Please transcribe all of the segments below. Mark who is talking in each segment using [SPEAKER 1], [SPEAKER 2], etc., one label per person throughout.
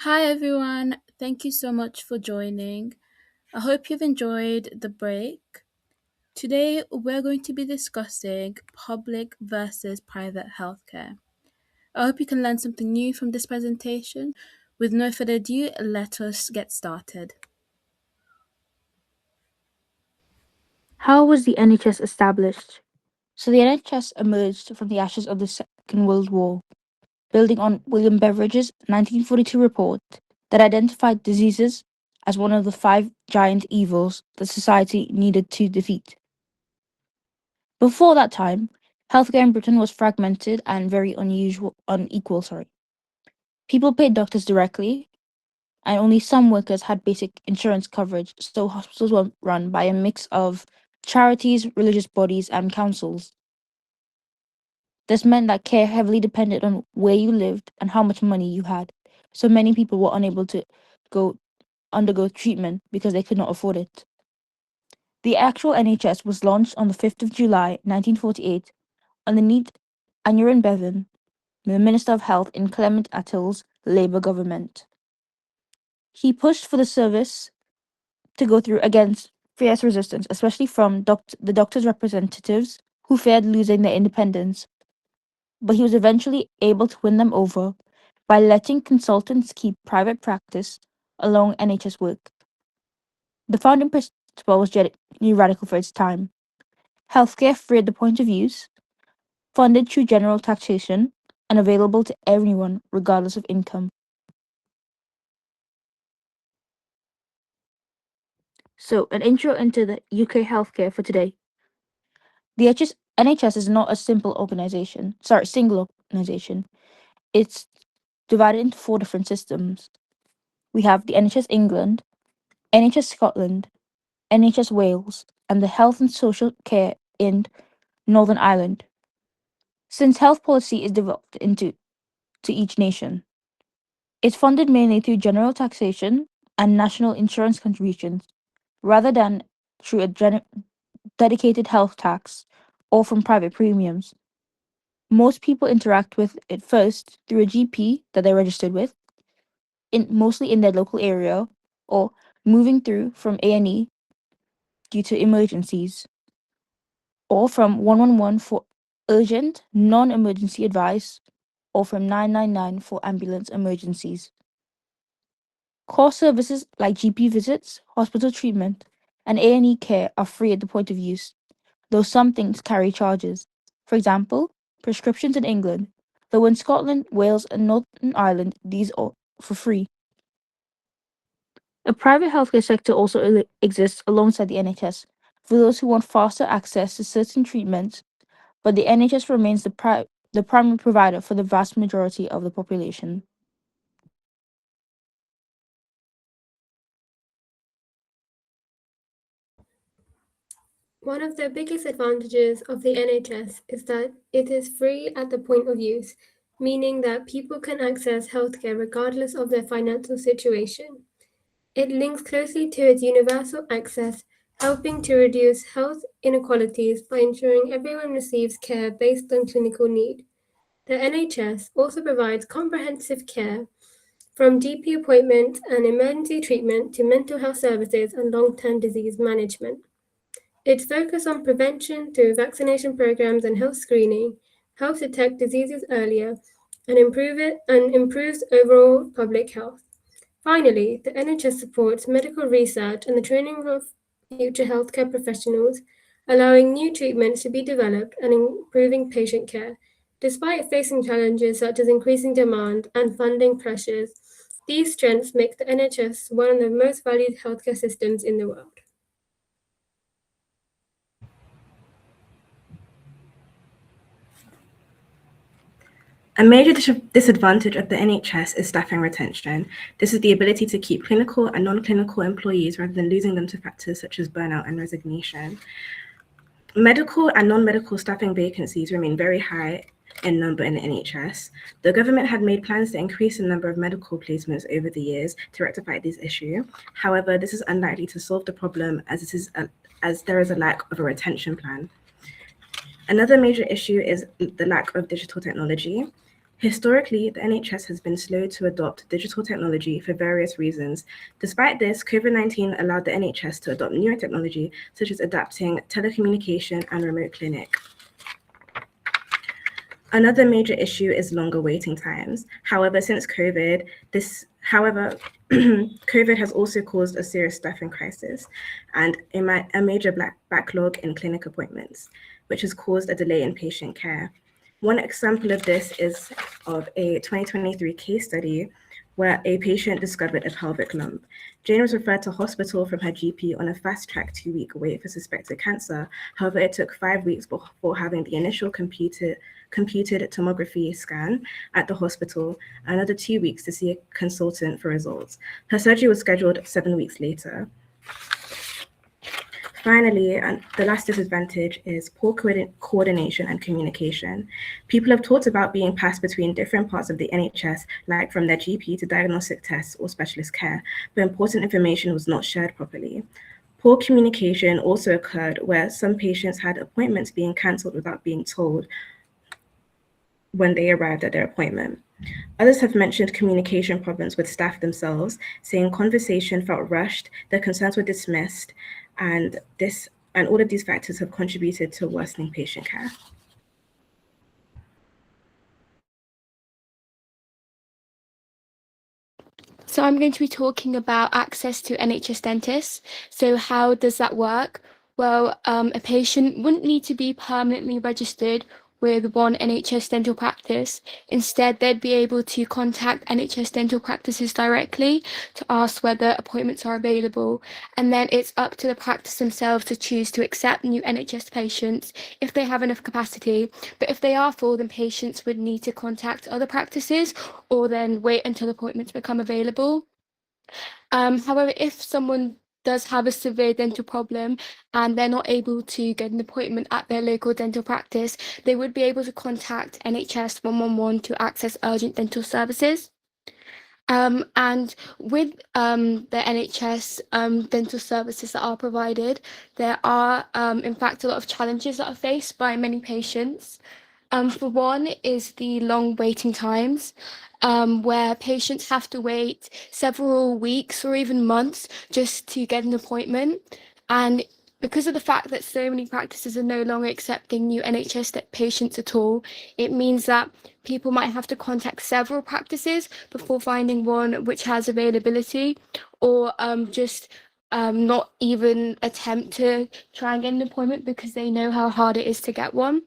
[SPEAKER 1] Hi everyone, thank you so much for joining. I hope you've enjoyed the break. Today we're going to be discussing public versus private healthcare. I hope you can learn something new from this presentation. With no further ado, let us get started.
[SPEAKER 2] How was the NHS established? So the NHS emerged from the ashes of the Second World War, building on William Beveridge's 1942 report that identified diseases as one of the five giant evils that society needed to defeat. Before that time, healthcare in Britain was fragmented and very unequal. People paid doctors directly, and only some workers had basic insurance coverage, so hospitals were run by a mix of charities, religious bodies, and councils. This meant that care heavily depended on where you lived and how much money you had, so many people were unable to go undergo treatment because they could not afford it. The actual NHS was launched on the 5th of July 1948 underneath Aneurin Bevan, the Minister of Health in Clement Attlee's Labour government. He pushed for the service to go through against fierce resistance, especially from the doctors' representatives who feared losing their independence, but he was eventually able to win them over by letting consultants keep private practice along NHS work. The founding principle was genuinely radical for its time. Healthcare free at the point of use, funded through general taxation, and available to everyone regardless of income. So, an intro into the UK healthcare for today. The NHS is not a single organization. It's divided into four different systems. We have the NHS England, NHS Scotland, NHS Wales, and the Health and Social Care in Northern Ireland. Since health policy is developed into to each nation, it's funded mainly through general taxation and national insurance contributions, rather than through a dedicated health tax or from private premiums. Most people interact with it first through a GP that they're registered with, mostly in their local area, or moving through from A&E due to emergencies, or from 111 for urgent, non-emergency advice, or from 999 for ambulance emergencies. Core services like GP visits, hospital treatment, and A&E care are free at the point of use, though some things carry charges. For example, prescriptions in England, though in Scotland, Wales, and Northern Ireland, these are for free. A private healthcare sector also exists alongside the NHS for those who want faster access to certain treatments, but the NHS remains the primary provider for the vast majority of the population.
[SPEAKER 3] One of the biggest advantages of the NHS is that it is free at the point of use, meaning that people can access healthcare regardless of their financial situation. It links closely to its universal access, helping to reduce health inequalities by ensuring everyone receives care based on clinical need. The NHS also provides comprehensive care from GP appointments and emergency treatment to mental health services and long term disease management. Its focus on prevention through vaccination programs and health screening helps detect diseases earlier and improves overall public health. Finally, the NHS supports medical research and the training of future healthcare professionals, allowing new treatments to be developed and improving patient care. Despite facing challenges such as increasing demand and funding pressures, these strengths make the NHS one of the most valued healthcare systems in the world.
[SPEAKER 4] A major disadvantage of the NHS is staffing retention. This is the ability to keep clinical and non-clinical employees rather than losing them to factors such as burnout and resignation. Medical and non-medical staffing vacancies remain very high in number in the NHS. The government had made plans to increase the number of medical placements over the years to rectify this issue. However, this is unlikely to solve the problem as there is a lack of a retention plan. Another major issue is the lack of digital technology. Historically, the NHS has been slow to adopt digital technology for various reasons. Despite this, COVID-19 allowed the NHS to adopt newer technology, such as adapting telecommunication and remote clinic. Another major issue is longer waiting times. However, since COVID, COVID has also caused a serious staffing crisis and a major backlog in clinic appointments, which has caused a delay in patient care. One example of this is of a 2023 case study where a patient discovered a pelvic lump. Jane was referred to hospital from her GP on a fast-track 2-week wait for suspected cancer. However, it took 5 weeks before having the initial computed tomography scan at the hospital, another 2 weeks to see a consultant for results. Her surgery was scheduled 7 weeks later. Finally, and the last disadvantage is poor coordination and communication. People have talked about being passed between different parts of the NHS, like from their GP to diagnostic tests or specialist care, but important information was not shared properly. Poor communication also occurred where some patients had appointments being cancelled without being told when they arrived at their appointment. Others have mentioned communication problems with staff themselves, saying conversation felt rushed, their concerns were dismissed, and all of these factors have contributed to worsening patient care.
[SPEAKER 5] So I'm going to be talking about access to NHS dentists. So how does that work? Well, a patient wouldn't need to be permanently registered with one NHS dental practice. Instead, they'd be able to contact NHS dental practices directly to ask whether appointments are available. And then it's up to the practice themselves to choose to accept new NHS patients if they have enough capacity. But if they are full, then patients would need to contact other practices or then wait until appointments become available. However, if someone does have a severe dental problem and they're not able to get an appointment at their local dental practice, they would be able to contact NHS 111 to access urgent dental services. And with the NHS dental services that are provided, there are in fact a lot of challenges that are faced by many patients. For one is the long waiting times, where patients have to wait several weeks or even months just to get an appointment. And because of the fact that so many practices are no longer accepting new NHS patients at all, it means that people might have to contact several practices before finding one which has availability, or just not even attempt to try and get an appointment because they know how hard it is to get one.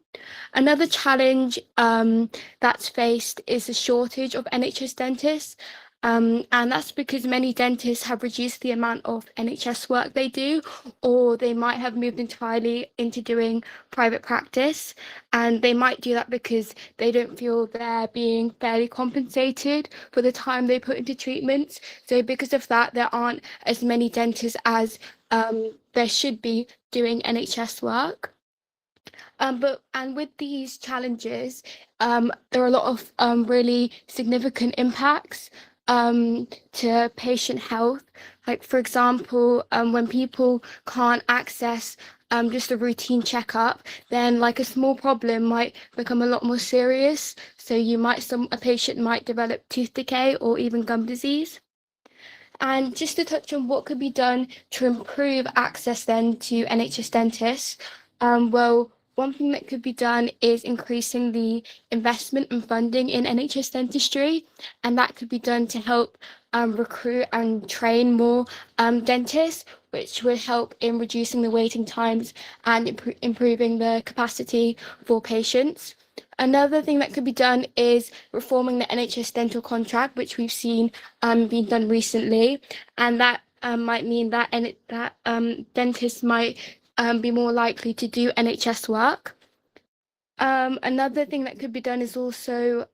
[SPEAKER 5] Another challenge that's faced is a shortage of NHS dentists. And that's because many dentists have reduced the amount of NHS work they do, or they might have moved entirely into doing private practice. And they might do that because they don't feel they're being fairly compensated for the time they put into treatments. So because of that, there aren't as many dentists as there should be doing NHS work. And with these challenges, there are a lot of really significant impacts to patient health. Like, for example, when people can't access just a routine checkup, then like a small problem might become a lot more serious. So a patient might develop tooth decay or even gum disease. And just to touch on what could be done to improve access then to NHS dentists, well, one thing that could be done is increasing the investment and funding in NHS dentistry, and that could be done to help recruit and train more dentists, which would help in reducing the waiting times and improving the capacity for patients. Another thing that could be done is reforming the NHS dental contract, which we've seen being done recently, and that might mean that dentists might be more likely to do NHS work. Another thing that could be done is also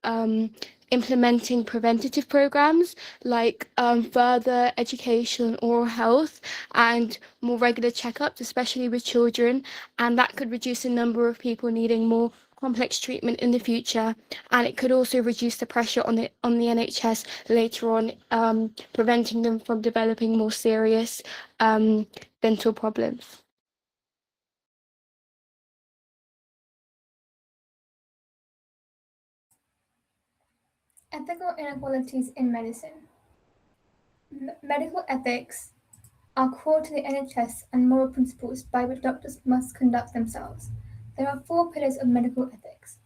[SPEAKER 5] implementing preventative programs like further education on oral health and more regular checkups, especially with children, and that could reduce the number of people needing more complex treatment in the future, and it could also reduce the pressure on the NHS later on, preventing them from developing more serious dental problems.
[SPEAKER 6] Ethical inequalities in medicine. Medical ethics are core to the NHS and moral principles by which doctors must conduct themselves. There are four pillars of medical ethics: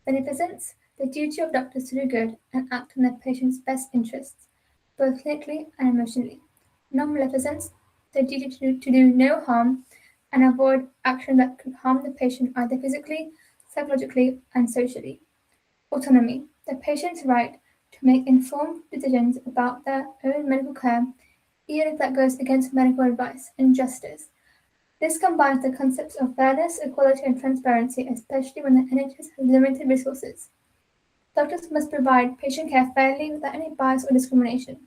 [SPEAKER 6] beneficence, the duty of doctors to do good and act in their patients' best interests, both clinically and emotionally; non-maleficence, the duty to do no harm and avoid action that could harm the patient either physically, psychologically, and socially; autonomy, the patient's right to make informed decisions about their own medical care, even if that goes against medical advice; and justice. This combines the concepts of fairness, equality, and transparency, especially when the NHS has limited resources. Doctors must provide patient care fairly without any bias or discrimination.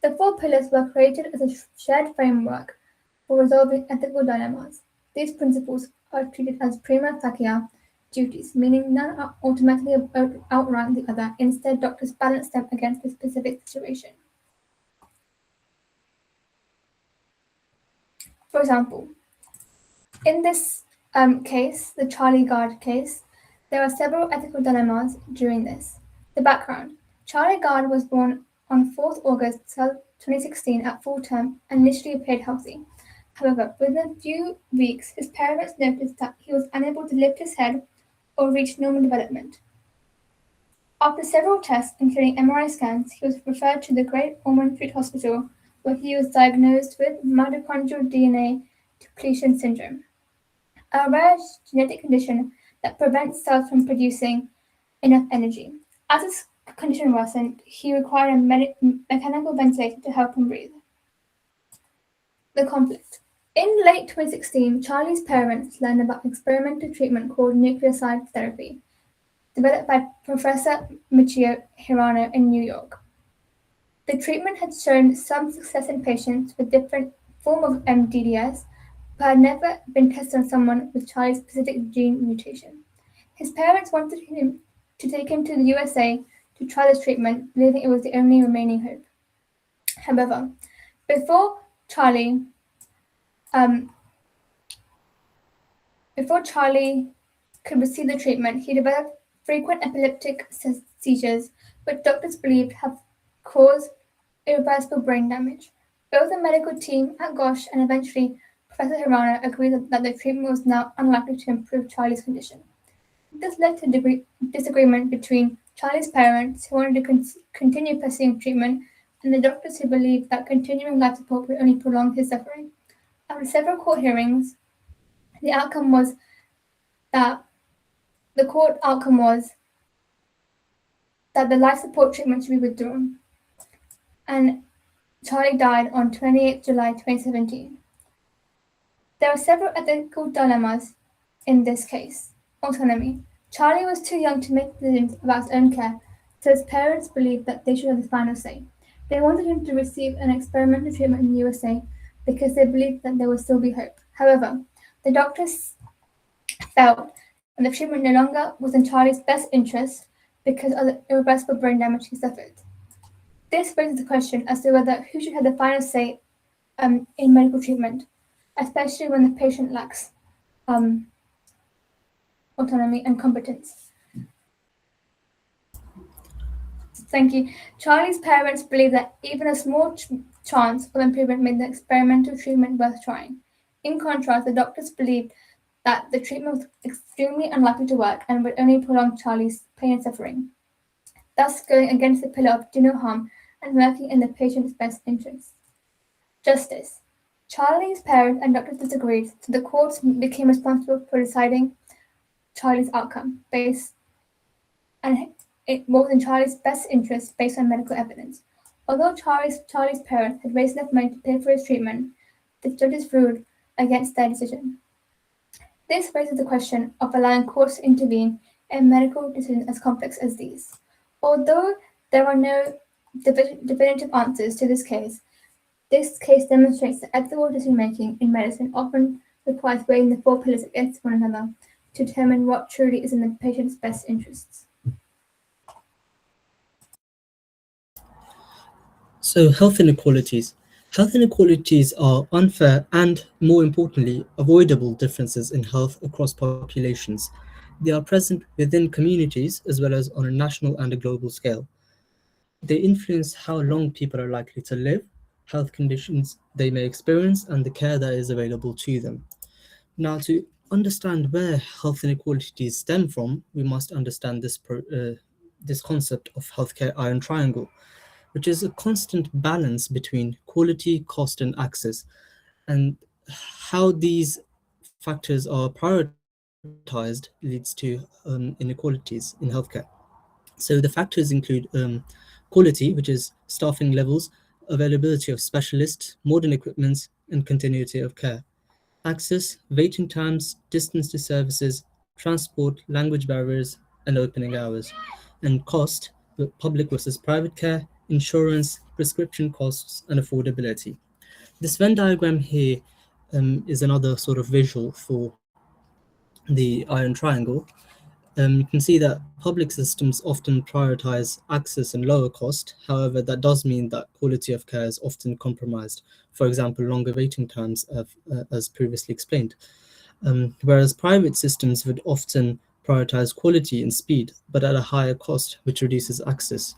[SPEAKER 6] The four pillars were created as a shared framework for resolving ethical dilemmas. These principles are treated as prima facie duties, meaning none are automatically outrank the other. Instead, doctors balance them against the specific situation. For example, in this case, the Charlie Gard case, there are several ethical dilemmas during this. The background: Charlie Gard was born on 4th August 2016 at full term and initially appeared healthy. However, within a few weeks, his parents noticed that he was unable to lift his head or reach normal development. After several tests, including MRI scans, he was referred to the Great Ormond Street Hospital, where he was diagnosed with mitochondrial DNA depletion syndrome, a rare genetic condition that prevents cells from producing enough energy. As his condition worsened, he required a mechanical ventilator to help him breathe. The conflict. In late 2016, Charlie's parents learned about an experimental treatment called nucleoside therapy, developed by Professor Michio Hirano in New York. The treatment had shown some success in patients with different form of MDDS, but had never been tested on someone with Charlie's specific gene mutation. His parents wanted him to take him to the USA to try this treatment, believing it was the only remaining hope. However, before Charlie could receive the treatment, he developed frequent epileptic seizures, which doctors believed have caused irreversible brain damage. Both the medical team at Gosh and eventually Professor Hirano agreed that the treatment was now unlikely to improve Charlie's condition. This led to disagreement between Charlie's parents, who wanted to continue pursuing treatment, and the doctors who believed that continuing life support would only prolong his suffering. After several court hearings, the court outcome was that the life support treatment should be withdrawn, and Charlie died on 28 July 2017. There are several ethical dilemmas in this case. Autonomy. Charlie was too young to make decisions about his own care, so his parents believed that they should have the final say. They wanted him to receive an experimental treatment in the USA because they believed that there would still be hope. However, the doctors felt that the treatment no longer was in Charlie's best interest because of the irreversible brain damage he suffered. This raises the question as to whether who should have the final say in medical treatment, especially when the patient lacks autonomy and competence. Thank you. Charlie's parents believed that even a small chance of improvement made the experimental treatment worth trying. In contrast, the doctors believed that the treatment was extremely unlikely to work and would only prolong Charlie's pain and suffering, thus going against the pillar of do no harm and working in the patient's best interests. Justice. Charlie's parents and doctors disagreed, so the courts became responsible for deciding Charlie's outcome, and it was in Charlie's best interest based on medical evidence. Although Charlie's parents had raised enough money to pay for his treatment, the judges ruled against their decision. This raises the question of allowing courts to intervene in medical decisions as complex as these. Although there are no definitive answers to this case demonstrates that ethical decision-making in medicine often requires weighing the four pillars against one another to determine what truly is in the patient's best interests.
[SPEAKER 7] So health inequalities. Health inequalities are unfair and, more importantly, avoidable differences in health across populations. They are present within communities as well as on a national and a global scale. They influence how long people are likely to live, health conditions they may experience, and the care that is available to them. Now, to understand where health inequalities stem from, we must understand this concept of healthcare iron triangle, which is a constant balance between quality, cost, and access, and how these factors are prioritized leads to inequalities in healthcare. So the factors include quality, which is staffing levels, availability of specialists, modern equipment, and continuity of care. Access, waiting times, distance to services, transport, language barriers, and opening hours. And cost, public versus private care, insurance, prescription costs, and affordability. This Venn diagram here is another sort of visual for the iron triangle. You can see that public systems often prioritize access and lower cost. However, that does mean that quality of care is often compromised. For example, longer waiting times, as previously explained. Whereas private systems would often prioritize quality and speed, but at a higher cost, which reduces access.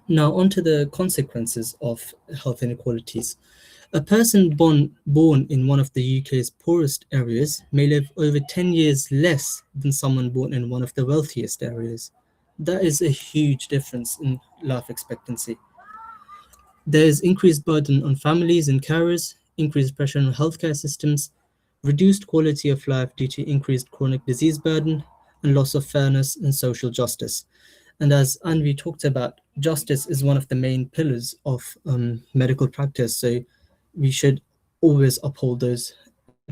[SPEAKER 7] Now, onto the consequences of health inequalities. A person born in one of the UK's poorest areas may live over 10 years less than someone born in one of the wealthiest areas. That is a huge difference in life expectancy. There is increased burden on families and carers, increased pressure on healthcare systems, reduced quality of life due to increased chronic disease burden, and loss of fairness and social justice. And as Anvi talked about, justice is one of the main pillars of medical practice. So we should always uphold those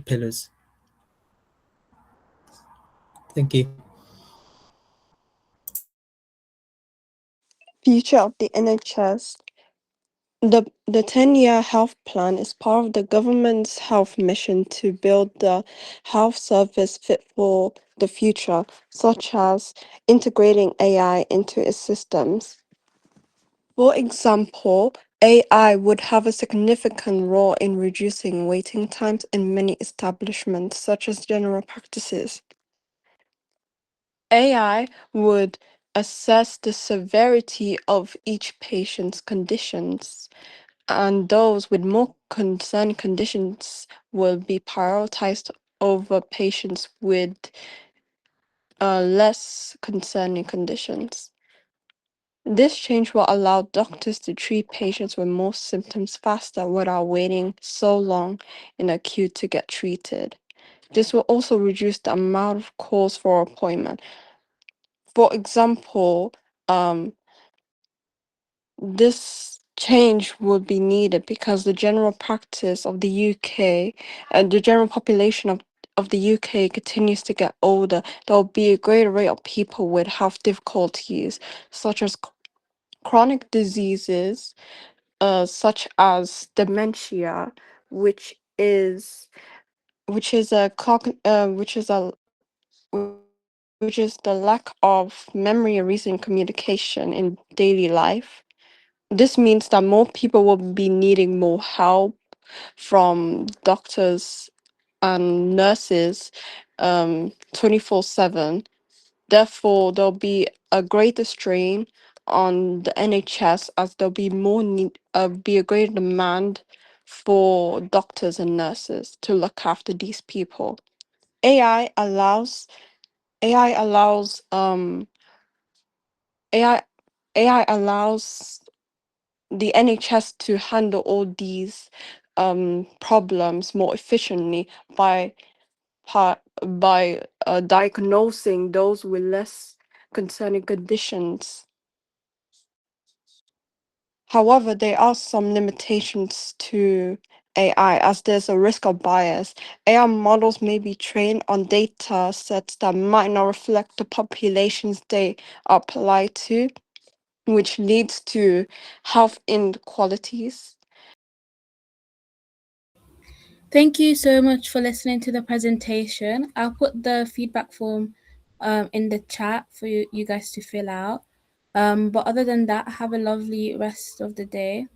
[SPEAKER 7] pillars. Thank you.
[SPEAKER 8] Future of the NHS. The 10-year health plan is part of the government's health mission to build the health service fit for the future, such as integrating AI into its systems. For example, AI would have a significant role in reducing waiting times in many establishments, such as general practices. AI would assess the severity of each patient's conditions, and those with more concerning conditions will be prioritized over patients with less concerning conditions. This change will allow doctors to treat patients with more symptoms faster without waiting so long in a queue to get treated. This will also reduce the amount of calls for appointment. For example, um, this change would be needed because the general practice of the UK and the general population of the UK continues to get older. There will be a greater rate of people with health difficulties, such as chronic diseases, such as dementia, which is which is the lack of memory and reasoning communication in daily life. This means that more people will be needing more help from doctors and nurses 24/7. Therefore, there'll be a greater strain on the NHS as there'll be be a greater demand for doctors and nurses to look after these people. AI allows AI allows AI AI allows the NHS to handle all these problems more efficiently by diagnosing those with less concerning conditions. However, there are some limitations to AI as there's a risk of bias. AI models may be trained on data sets that might not reflect the populations they apply to, which leads to health inequalities.
[SPEAKER 1] Thank you so much for listening to the presentation. I'll put the feedback form in the chat for you guys to fill out. But other than that, have a lovely rest of the day.